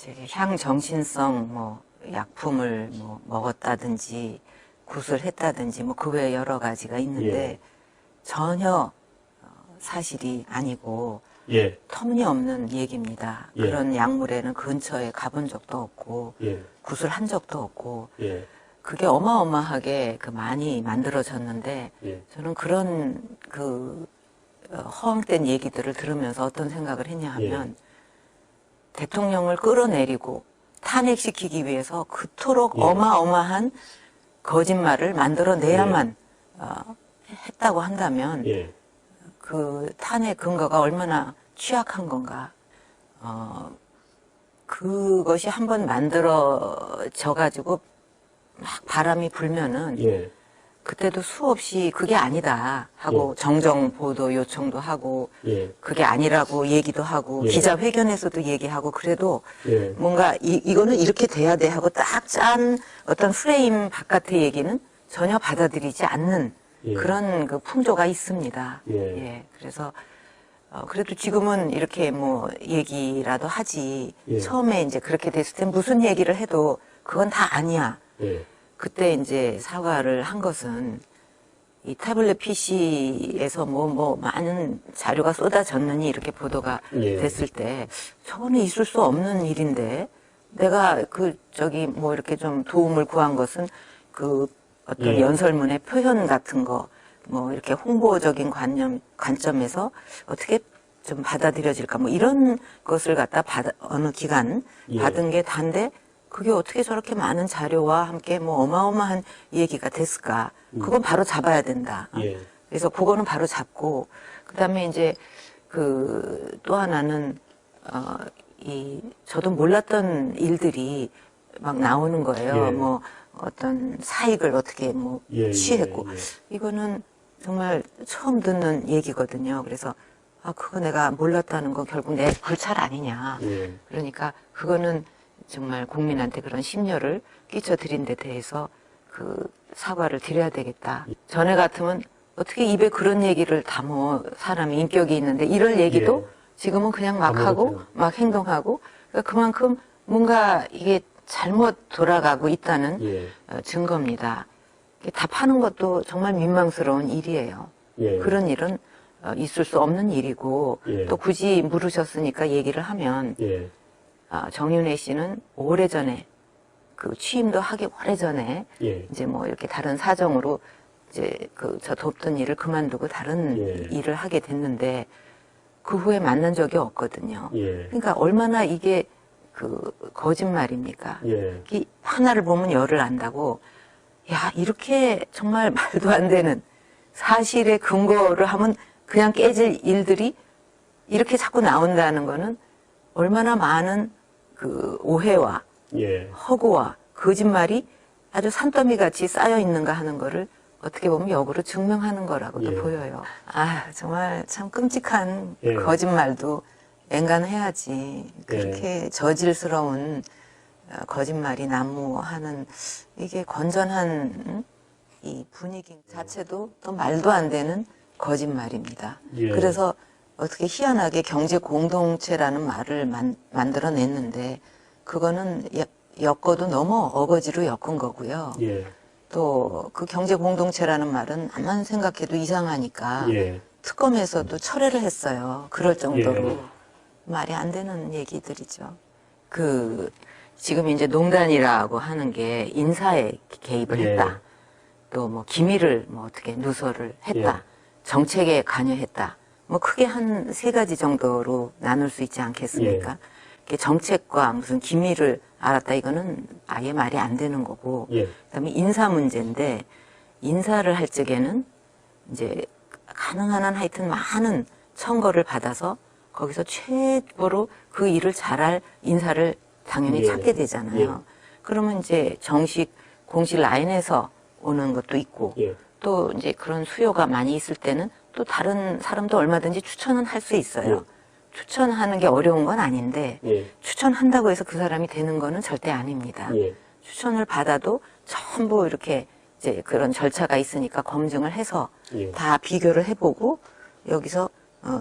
이제 향정신성 뭐 약품을 뭐 먹었다든지 굿을 했다든지 뭐 그 외에 여러 가지가 있는데 예. 전혀 사실이 아니고 예. 터무니없는 얘기입니다. 예. 그런 약물에는 근처에 가본 적도 없고 예. 굿을 한 적도 없고 예. 그게 어마어마하게 많이 만들어졌는데 예. 저는 그런 허황된 얘기들을 들으면서 어떤 생각을 했냐 하면 대통령을 끌어내리고 탄핵시키기 위해서 그토록 어마어마한 거짓말을 만들어내야만 했다고 한다면 그 탄핵 근거가 얼마나 취약한 건가. 그것이 한번 만들어져 가지고 막 바람이 불면은 그때도 수없이 그게 아니다 하고 정정 보도 요청도 하고 그게 아니라고 얘기도 하고 기자회견에서도 얘기하고 그래도 뭔가 이거는 이렇게 돼야 돼 하고 딱 짠 어떤 프레임 바깥의 얘기는 전혀 받아들이지 않는 그런 그 풍조가 있습니다. 그래서 그래도 지금은 이렇게 뭐 얘기라도 하지 처음에 이제 그렇게 됐을 땐 무슨 얘기를 해도 그건 다 아니야. 그때 이제 사과를 한 것은 이 태블릿 PC에서 뭐 많은 자료가 쏟아졌느니 이렇게 보도가 됐을 때 저거는 있을 수 없는 일인데 내가 뭐 이렇게 좀 도움을 구한 것은 그 어떤 연설문의 표현 같은 거 뭐 이렇게 홍보적인 관점에서 어떻게 좀 받아들여질까 뭐 이런 것을 갖다 어느 기간 받은 게 단데 그게 어떻게 저렇게 많은 자료와 함께 뭐 어마어마한 얘기가 됐을까? 그건 바로 잡아야 된다. 그래서 그거는 바로 잡고, 그 다음에 이제 또 하나는, 저도 몰랐던 일들이 막 나오는 거예요. 뭐 어떤 사익을 어떻게 뭐 취했고. 이거는 정말 처음 듣는 얘기거든요. 그래서 그거 내가 몰랐다는 건 결국 내 불찰 아니냐. 그러니까 그거는 정말 국민한테 그런 심려를 끼쳐드린 데 대해서 사과를 드려야 되겠다. 전에 같으면 어떻게 입에 그런 얘기를 담어 사람이 인격이 있는데 이럴 얘기도 지금은 그냥 막 하고 막 행동하고 그러니까 그만큼 뭔가 이게 잘못 돌아가고 있다는 증거입니다. 답하는 것도 정말 민망스러운 일이에요. 그런 일은 있을 수 없는 일이고 또 굳이 물으셨으니까 얘기를 하면 정윤회 씨는 오래전에 취임도 하기 오래전에 이제 뭐 이렇게 다른 사정으로 이제 저 돕던 일을 그만두고 다른 일을 하게 됐는데 그 후에 만난 적이 없거든요. 그러니까 얼마나 이게 거짓말입니까? 하나를 보면 열을 안다고 야 이렇게 정말 말도 안 되는 사실의 근거를 하면 그냥 깨질 일들이 이렇게 자꾸 나온다는 거는 얼마나 많은 오해와 허구와 거짓말이 아주 산더미 같이 쌓여 있는가 하는 거를 어떻게 보면 역으로 증명하는 거라고도 보여요. 정말 참 끔찍한 거짓말도 앵간해야지. 그렇게 저질스러운 거짓말이 난무하는 이게 건전한 이 분위기 자체도 또 말도 안 되는 거짓말입니다. 그래서 어떻게 희한하게 경제 공동체라는 말을 만들어냈는데 그거는 엮어도 너무 어거지로 엮은 거고요. 또 그 경제 공동체라는 말은 암만 생각해도 이상하니까 특검에서도 철회를 했어요. 그럴 정도로 말이 안 되는 얘기들이죠. 지금 이제 농단이라고 하는 게 인사에 개입을 했다. 또 뭐 기밀을 뭐 어떻게 누설을 했다. 정책에 관여했다. 뭐 크게 한 3가지 정도로 나눌 수 있지 않겠습니까? 정책과 무슨 기밀을 알았다 이거는 아예 말이 안 되는 거고 그다음에 인사 문제인데 인사를 할 적에는 이제 가능한 한 하여튼 많은 청거를 받아서 거기서 최고로 그 일을 잘할 인사를 당연히 찾게 되잖아요. 그러면 이제 공식 라인에서 오는 것도 있고 또 이제 그런 수요가 많이 있을 때는 또 다른 사람도 얼마든지 추천은 할 수 있어요. 추천하는 게 어려운 건 아닌데 추천한다고 해서 그 사람이 되는 거는 절대 아닙니다. 추천을 받아도 전부 이렇게 이제 그런 절차가 있으니까 검증을 해서 다 비교를 해보고 여기서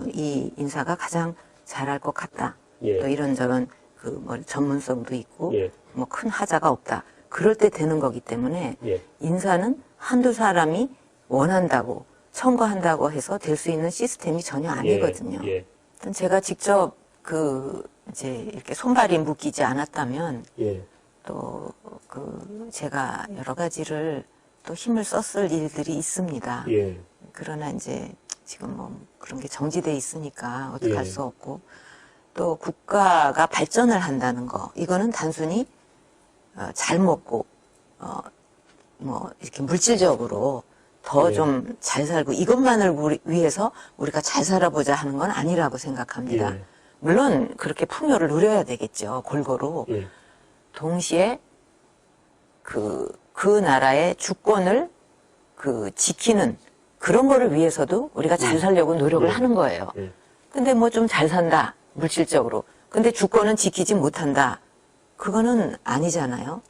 이 인사가 가장 잘할 것 같다. 또 이런저런 그 뭐 전문성도 있고 예. 뭐 큰 하자가 없다. 그럴 때 되는 거기 때문에 예. 인사는 한두 사람이 원한다고 청구한다고 해서 될 수 있는 시스템이 전혀 아니거든요. 예. 제가 직접 이제 이렇게 손발이 묶이지 않았다면 예. 또 제가 여러 가지를 또 힘을 썼을 일들이 있습니다. 예. 그러나 이제 지금 뭐 그런 게 정지돼 있으니까 어떻게 할 수 없고 또 국가가 발전을 한다는 거 이거는 단순히 잘 먹고 뭐 이렇게 물질적으로 더 좀 잘 살고 이것만을 위해서 우리가 잘 살아보자 하는 건 아니라고 생각합니다. 물론 그렇게 풍요를 누려야 되겠죠. 골고루. 동시에 그 나라의 주권을 지키는 그런 거를 위해서도 우리가 잘 살려고 노력을 하는 거예요. 근데 뭐 좀 잘 산다. 물질적으로. 근데 주권은 지키지 못한다. 그거는 아니잖아요.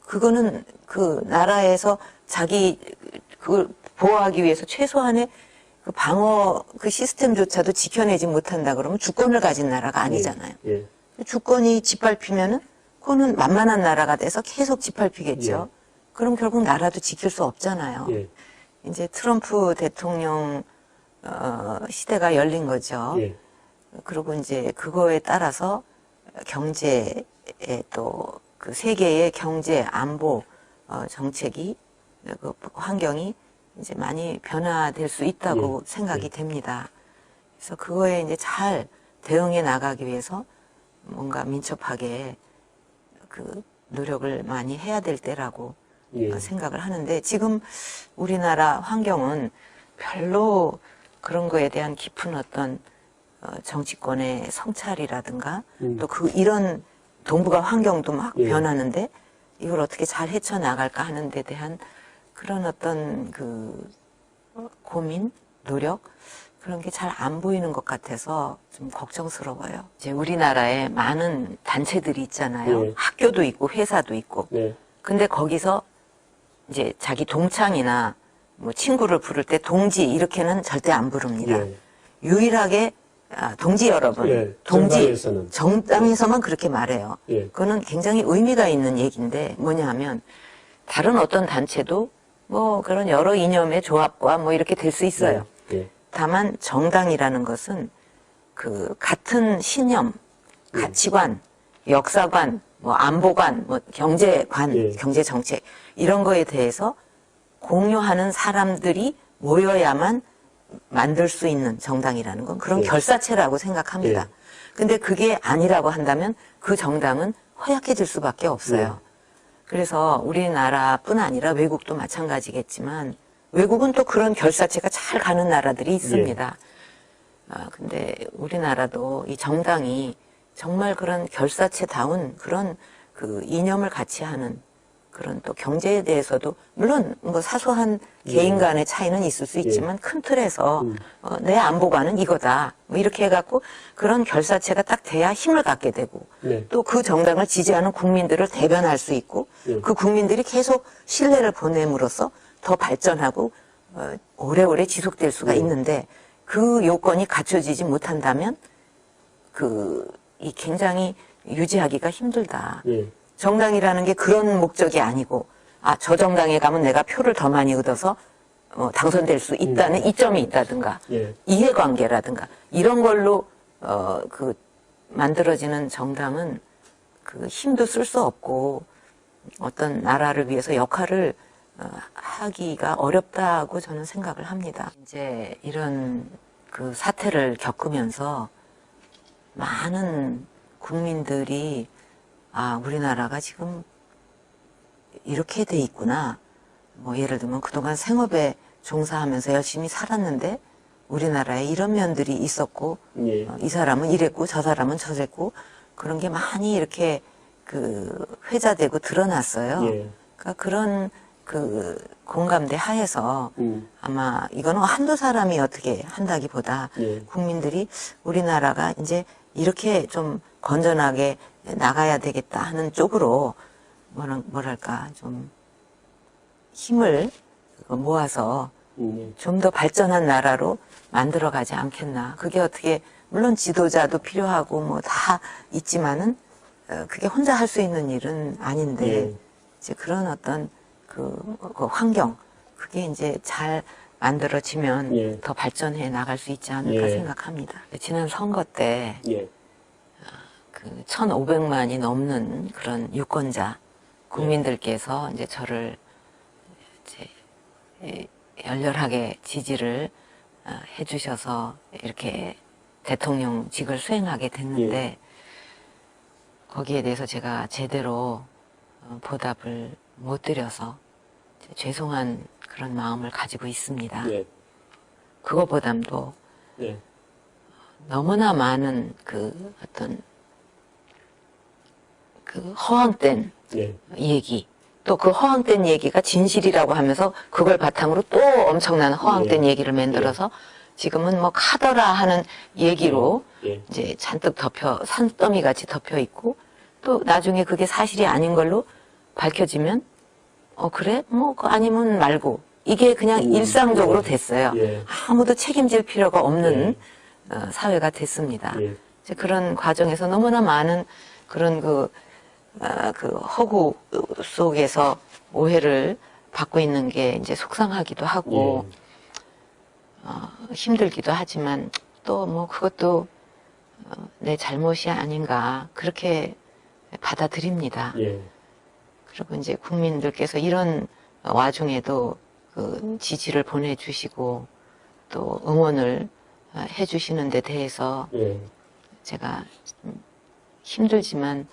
그거는 그 나라에서 자기 그걸 보호하기 위해서 최소한의 그 방어 그 시스템조차도 지켜내지 못한다 그러면 주권을 가진 나라가 아니잖아요. 주권이 짓밟히면은 그거는 만만한 나라가 돼서 계속 짓밟히겠죠. 그럼 결국 나라도 지킬 수 없잖아요. 이제 트럼프 대통령 시대가 열린 거죠. 그리고 이제 그거에 따라서 경제에 또 그 세계의 경제 안보 정책이 그 환경이 이제 많이 변화될 수 있다고 생각이 됩니다. 그래서 그거에 이제 잘 대응해 나가기 위해서 뭔가 민첩하게 그 노력을 많이 해야 될 때라고 생각을 하는데 지금 우리나라 환경은 별로 그런 거에 대한 깊은 어떤 정치권의 성찰이라든가 또 이런 동북아 환경도 막 변하는데 이걸 어떻게 잘 헤쳐나갈까 하는 데 대한 그런 어떤 고민, 노력 그런 게 잘 안 보이는 것 같아서 좀 걱정스러워요. 이제 우리나라에 많은 단체들이 있잖아요. 학교도 있고 회사도 있고. 근데 거기서 이제 자기 동창이나 뭐 친구를 부를 때 동지 이렇게는 절대 안 부릅니다. 유일하게 동지 여러분, 동지 정당에서만 그렇게 말해요. 그거는 굉장히 의미가 있는 얘기인데 뭐냐 하면 다른 어떤 단체도 뭐 그런 여러 이념의 조합과 뭐 이렇게 될 수 있어요. 다만 정당이라는 것은 그 같은 신념, 가치관, 역사관, 뭐 안보관, 뭐 경제관, 경제 정책 이런 거에 대해서 공유하는 사람들이 모여야만 만들 수 있는 정당이라는 건 그런 결사체라고 생각합니다. 근데 그게 아니라고 한다면 그 정당은 허약해질 수밖에 없어요. 그래서 우리나라뿐 아니라 외국도 마찬가지겠지만 외국은 또 그런 결사체가 잘 가는 나라들이 있습니다. 근데 우리나라도 이 정당이 정말 그런 결사체다운 그런 그 이념을 같이 하는 그런 또 경제에 대해서도 물론 뭐 사소한 개인 간의 차이는 있을 수 있지만 큰 틀에서 내 안보관은 이거다 뭐 이렇게 해갖고 그런 결사체가 딱 돼야 힘을 갖게 되고 또 그 정당을 지지하는 국민들을 대변할 수 있고 그 국민들이 계속 신뢰를 보냄으로써 더 발전하고 오래오래 지속될 수가 있는데 그 요건이 갖춰지지 못한다면 이 굉장히 유지하기가 힘들다. 정당이라는 게 그런 목적이 아니고 저 정당에 가면 내가 표를 더 많이 얻어서 당선될 수 있다는 이점이 있다든가 이해관계라든가 이런 걸로 만들어지는 정당은 그 힘도 쓸 수 없고 어떤 나라를 위해서 역할을 하기가 어렵다고 저는 생각을 합니다. 이제 이런 그 사태를 겪으면서 많은 국민들이 우리나라가 지금 이렇게 돼 있구나. 뭐 예를 들면 그동안 생업에 종사하면서 열심히 살았는데 우리나라에 이런 면들이 있었고 이 사람은 이랬고 저 사람은 저랬고 그런 게 많이 이렇게 회자되고 드러났어요. 그러니까 그런 공감대 하에서 아마 이거는 한두 사람이 어떻게 한다기보다 국민들이 우리나라가 이제 이렇게 좀 건전하게 나가야 되겠다 하는 쪽으로 뭐랄까 좀 힘을 모아서 좀 더 발전한 나라로 만들어가지 않겠나. 그게 어떻게 물론 지도자도 필요하고 뭐 다 있지만은 그게 혼자 할 수 있는 일은 아닌데 예. 이제 그런 어떤 그 환경 그게 이제 잘 만들어지면 예. 더 발전해 나갈 수 있지 않을까 예. 생각합니다. 지난 선거 때 예. 그 1,500만이 넘는 그런 유권자 국민들께서 이제 저를 이제 열렬하게 지지를 해주셔서 이렇게 대통령직을 수행하게 됐는데 거기에 대해서 제가 제대로 보답을 못 드려서 죄송한 그런 마음을 가지고 있습니다. 예. 그거보담도 예. 너무나 많은 그 어떤 그 허황된 예. 얘기 또 그 허황된 얘기가 진실이라고 하면서 그걸 바탕으로 또 엄청난 허황된 예. 얘기를 만들어서 지금은 뭐 카더라 하는 얘기로 예. 이제 잔뜩 산더미 같이 덮여 있고 또 나중에 그게 사실이 아닌 걸로 밝혀지면 그래? 뭐 아니면 말고 이게 그냥 일상적으로 됐어요. 예. 아무도 책임질 필요가 없는 사회가 됐습니다. 예. 이제 그런 과정에서 너무나 많은 그런 그 허구 속에서 오해를 받고 있는 게 이제 속상하기도 하고 힘들기도 하지만 또 뭐 그것도 내 잘못이 아닌가 그렇게 받아들입니다. 예. 그리고 이제 국민들께서 이런 와중에도 그 지지를 보내주시고 또 응원을 해주시는 데 대해서 예. 제가 힘들지만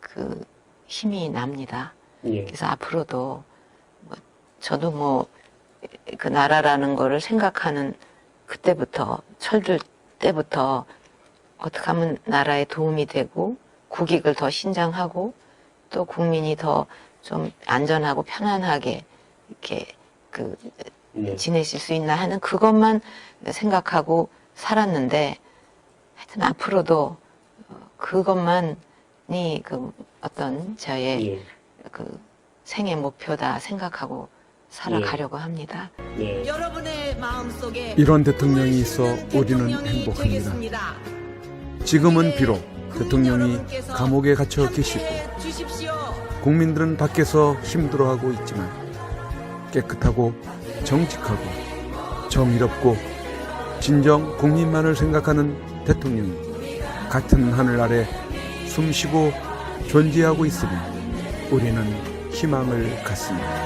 그 힘이 납니다. 예. 그래서 앞으로도 저도 뭐 그 나라라는 거를 생각하는 그때부터 철들 때부터 어떻게 하면 나라에 도움이 되고 국익을 더 신장하고 또 국민이 더 좀 안전하고 편안하게 이렇게 지내실 수 있나 하는 그것만 생각하고 살았는데 하여튼 앞으로도 그것만이 그 어떤 저의 그 생애 목표다 생각하고 살아가려고 합니다. 예. 여러분의 마음속에 이런 대통령이 있어 우리는 행복합니다. 지금은 비록 대통령이 감옥에 갇혀 계시고 국민들은 밖에서 힘들어하고 있지만 깨끗하고 정직하고 정의롭고 진정 국민만을 생각하는 대통령이 같은 하늘 아래 숨쉬고 존재하고 있으니 우리는 희망을 갖습니다.